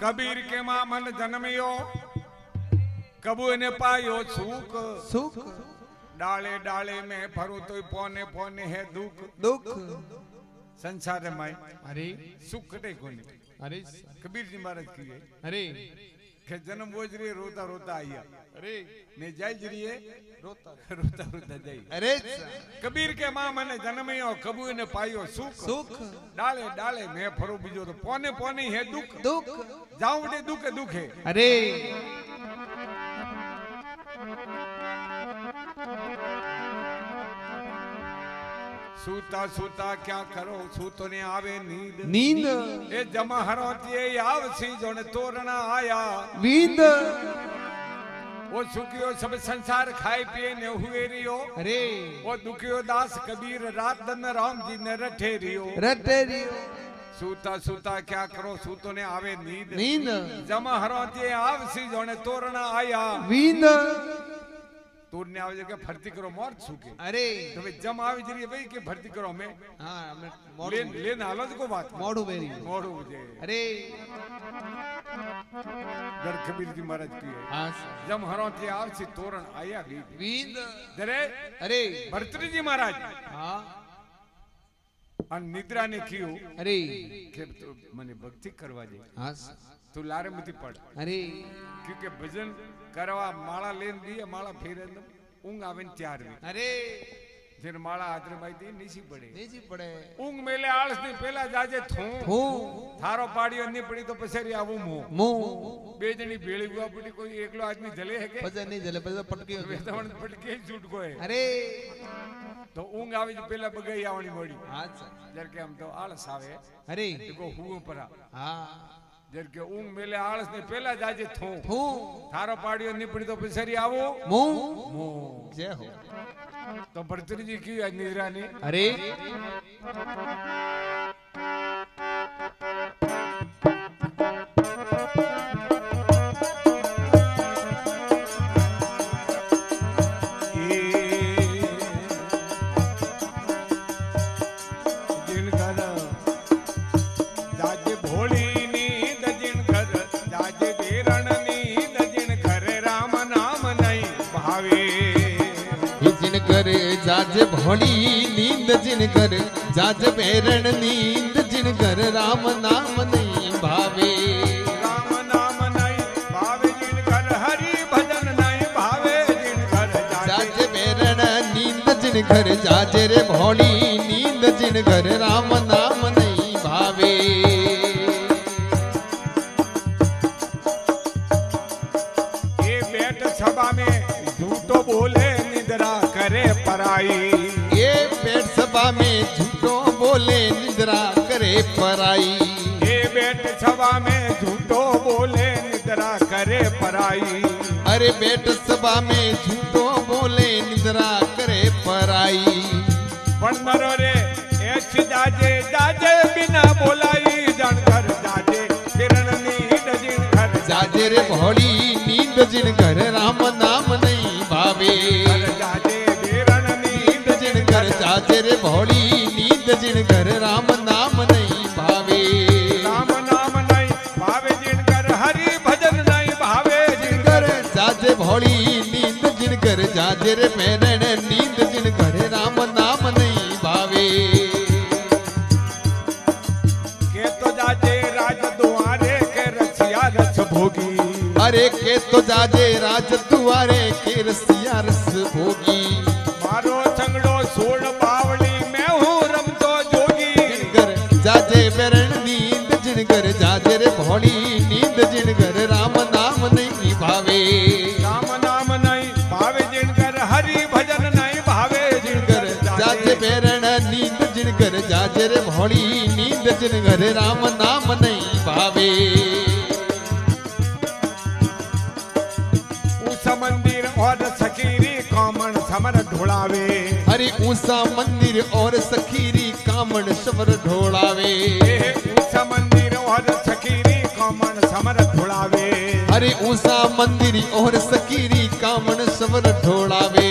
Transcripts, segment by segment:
कबीर के मां मन जन्मियो कबू ने पायो सुख सुख डाले डाले में फरू तो पौने पौने है दुख दुख संसार में अरे सुख कटे कोनी अरे कबीर जी महाराज की है अरे के जन्म बोझरी रोता रोता आया अरे ने जाय जरिए रोता रोता रोता जाई अरे कबीर के मां मने जन्मियो कबू ने पायो सुख सुख डाले डाले में फरू बीजो तो पौने पौने है दुख दुख जाऊं दुख दुख है अरे सूता सूता क्या करो सूतो ने आवे नींद नींद ए जमा हरोतिए आवसी जोने तोरणा आया वींद वो सुखियो सब संसार खाए पिए ने हुए रियो अरे वो दुखियो दास कबीर रात दिन राम जी ने रठे रियो रटेरियो सूता सूता क्या करो सूतो ने आवे नींद नींद जमा हरोतिए आवसी जोने तोरणा आया वींद तोड़ ने आवे के भर्ती करो मोर सुके अरे तो वे जम आवे जरिए भाई के भर्ती करो में हां हमने लेन लेन हालत को बात मोड़ू बेरी मोड़ू जे अरे दर कबीर जी महाराज की है हां जम हरोती आवसी तोरण आया वींद दरे अरे भर्तृ जी महाराज हां अन निद्रा ने कियो अरे के तो मने भक्ति करवा दे हां तू लारे मती पड़ अरे क्योंकि भजन करवा माला लेन दी माला फेरे ऊंग आवे त्यार में अरे फिर माला आदर माई दी नीची पड़े नीची पड़े ऊंग मेले आळस ने पहला जाजे थू थारो पाड़ियो नहीं पड़ी तो पसेरी आऊ मो बेजनी भेड़ी हुआ पड़ी कोई एकलो आदमी जले है के पजे नहीं जले पजे पटकी हो वेदवण पटके झूठ को है अरे तो ऊंग आवे जो पहला बगई आवणी मोड़ी हां जर के हम तो आळस आवे अरे देखो हुओ परा हां जर के ऊंग मेले आळस ने पहला जाजे थू थू थारो पाड़ियो नहीं पड़ी तो पसेरी आवो मो मो जय हो तो भर्तृ जी की निद्रा ने अरे जाज भोली नींद जिन कर जाज बेरण नींद जिन कर राम नाम नहीं भावे राम नाम नहीं भावे जिन कर हरि भजन नहीं भावे जिन कर जाज बेरण नींद जिन कर जाज रे भोली नींद जिन कर राम नाम नहीं भावे ये बैठ सभा में झूठो बोले निद्रा करे पराई ये बैठ सभा में झूठो बोले निद्रा करे पराई ये बैठ सभा में झूठो बोले निद्रा करे पराई अरे बैठ सभा में झूठो बोले निद्रा करे पराई बनमरो रे ऐसी जाजे जाजे बिना बोलाई जानकर जाजे किरण नींद जिन घर जाजे रे भोली नींद जिन घर राम नाम नहीं भावे जाजे बिरण नींद जिन घर जाजे रे भोली नींद जिन घर राम नाम नहीं भावे राम नाम नहीं भावे जिन घर हरि भजन नहीं भावे जिन घर जाजे भोली नींद जिन घर जाजे रे पैरण नींद जिन घर राम नाम नहीं भावे के तो जाजे राज दुआरे के रसिया रस भोगी अरे के तो जाजे राज दुआरे के रसिया रस भोगी मारो छंगड़ो सोड़ बावली मैं हूँ रमतो जोगी जिनकर जाजे बेरण नींद जिनकर जाजे रे भोली नींद जिनकर राम नाम नहीं भावे राम नाम नहीं भावे जिनकर हरि भजन नहीं भावे जिनकर जाजे बेरण नींद जिनकर जाजे रे भोली नींद जिनकर राम नाम नहीं भावे ऊंचा मंदिर और सकीरी कामन समर ढोलावे हरि ऊंचा मंदिर और सखीरी कामन समर ढोलावे ऊंचा मंदिर और सकीरी कामन समर ढोलावे हरि ऊंचा मंदिर और सकीरी कामन समर ढोलावे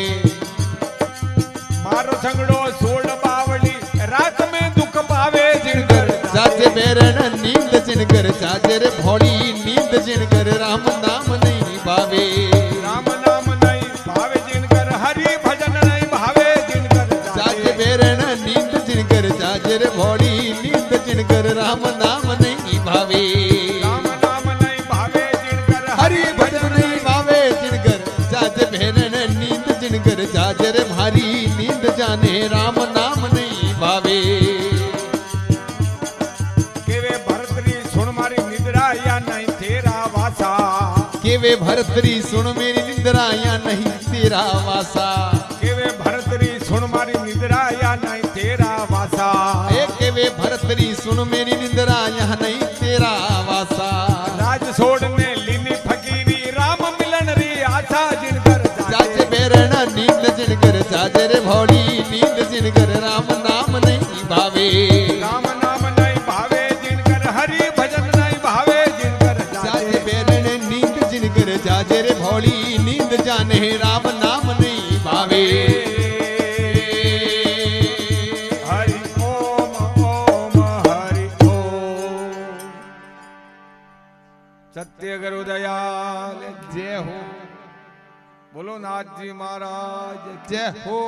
मारो संगड़ो सोड़ बावली रात में दुख पावे जिनकर जाजे बेरण नींद जिनकर जाजे रे भोली नींद जिनकर राम नाम नहीं भावे राम नाम नहीं भावे जिनकर हरि भजन नहीं भावे जिनकर जाजे बेरण नींद जिनकर जाजे रे भोली नींद जिनकर राम नाम नहीं भावे राम नाम नहीं भावे जिनकर हरि भजन नहीं भावे जिनकर जाजे बेरण नींद जिनकर जाजे रे भारी नींद जाने राम नाम नहीं भावे केवे भरतरी सुन मारी निद्रा या नहीं तेरा वासा केवे भरतरी सुन मेरी निंद्रा या नहीं तेरा वासा केवे भरतरी सुन मारी निद्रा या नहीं तेरा वासा केवे भरतरी सुन मेरी निंद्रा या नहीं तेरा वासा राज छोड़ने लीनी फकीरी राम मिलन री आशा जिनकर जाजे बेरण नींद जिनकर जाजे रे भोली नींद जिनकर राम नाम नहीं भावे राम नाम नहीं भावे जिनकर हरि भजन नहीं भावे जिनकर जाजे बेरण नींद जिनकर जाजे रे भोली नींद जाने राम नाम नहीं भावे हरि ओम ओम हरि ओम सत्य गुरु दयाल जय हो बोलो नाथ जी महाराज जय हो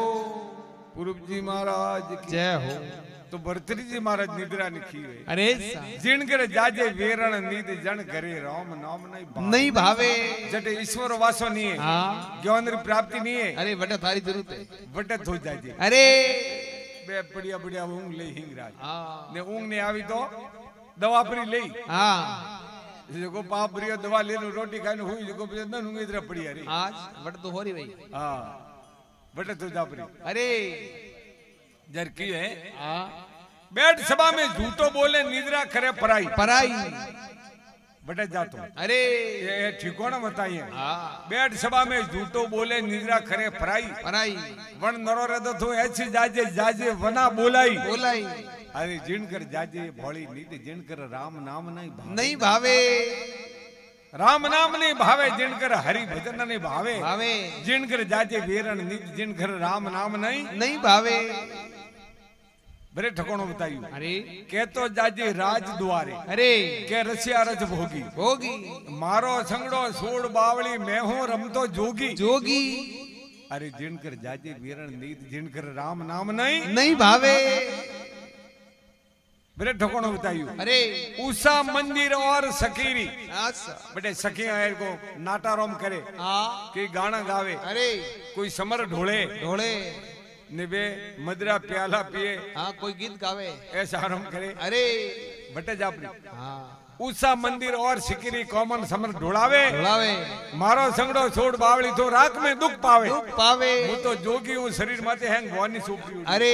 पूर्व जी महाराज की। जय हो तो भरतरी जी महाराज निद्रा निखी हुई अरे जिनकर जाजे वेरण नींद जन करे राम नाम नहीं भावे जटे ईश्वर वासो नहीं है हाँ ज्ञान री प्राप्ति नहीं है अरे बटा थारी जरूरत है वटत हो जाजे अरे बे बढ़िया बढ़िया ऊंग ले हिंगराज हाँ ने ऊंग ने आवी तो दवा परी ले हाँ जो पाप रियो दवा ले लो रोटी खाने हुई जो न ऊंग इधर पड़ी अरे आज बट तो हो रही भाई हाँ वटत हो जा परी अरे जर की है हाँ बैठ सभा में झूठो बोले निद्रा करे पराई पराई बटे जातो अरे ये ठिकाना बताइए हाँ बैठ सभा में झूठो बोले निद्रा करे पराई पराई वन नरो रे तो ऐसी जाजे जाजे वना बोलाई बोलाई अरे जिनकर जाजे भोली नीत जिनकर राम नाम नहीं भावे नहीं भावे राम नाम नहीं भावे जिनकर हरि भजन नहीं भावे भावे जिनकर जाजे वेरण नीत जिनकर राम नाम नहीं भावे बरे ठकोणो बताइयो अरे के तो जाजे राज द्वारे अरे के रसिया रज भोगी होगी मारो संगड़ो सोड़ बावली मैं हूं रमतो जोगी जोगी अरे जिनकर जाजे वीरण नीत जिनकर राम नाम नहीं नहीं भावे बरे ठकोणो बताइयो अरे उषा मंदिर और सकीरी अच्छा बटे सखी आयर को नाटा रोम करे हाँ कि गाना गावे अरे कोई समर ढोले ढोले निबे मदरा प्याला पिए हाँ कोई गीत गावे ऐसा आराम करे अरे बटे जापरी हाँ उषा मंदिर और सिकरी कॉमन समर ढोलावे ढोलावे मारो संगड़ो छोड़ बावली तो राख में दुख पावे दुख पावे वो तो जोगी हूँ शरीर माते हैंग भवानी सोपी अरे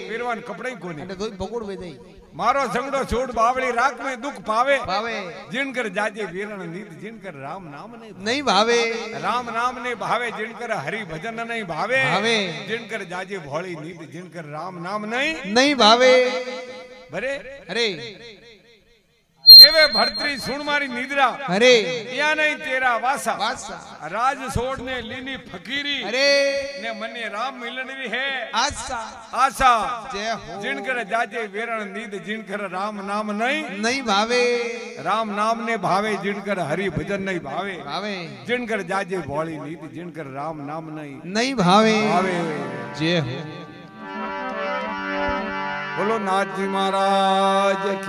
पीरवान कपड़े ही कोनी अरे कोई पकड़ बेदई मारो संगड़ो छोड़ बावली राख में दुख पावे पावे जिनकर जाजे वीरण नीत जिनकर राम नाम नहीं भावे राम नाम ने भावे जिनकर हरि भजन नहीं भावे भावे जिनकर जाजे भोली नीत जिनकर राम नाम नहीं भावे भरे अरे केवे भरतरी सुन मारी निद्रा अरे या नहीं तेरा वासा वासा राज छोड़ने लीनी फकीरी अरे ने मने राम मिलन री है आशा आशा जय हो जिनकर जाजे वेरण नींद जिनकर राम नाम नहीं भावे राम नाम ने भावे जिनकर हरि भजन नहीं भावे भावे जिनकर जाजे भोली नींद जिनकर राम नाम नहीं भावे भावे जय हो बोलो नाथ जी महाराज की।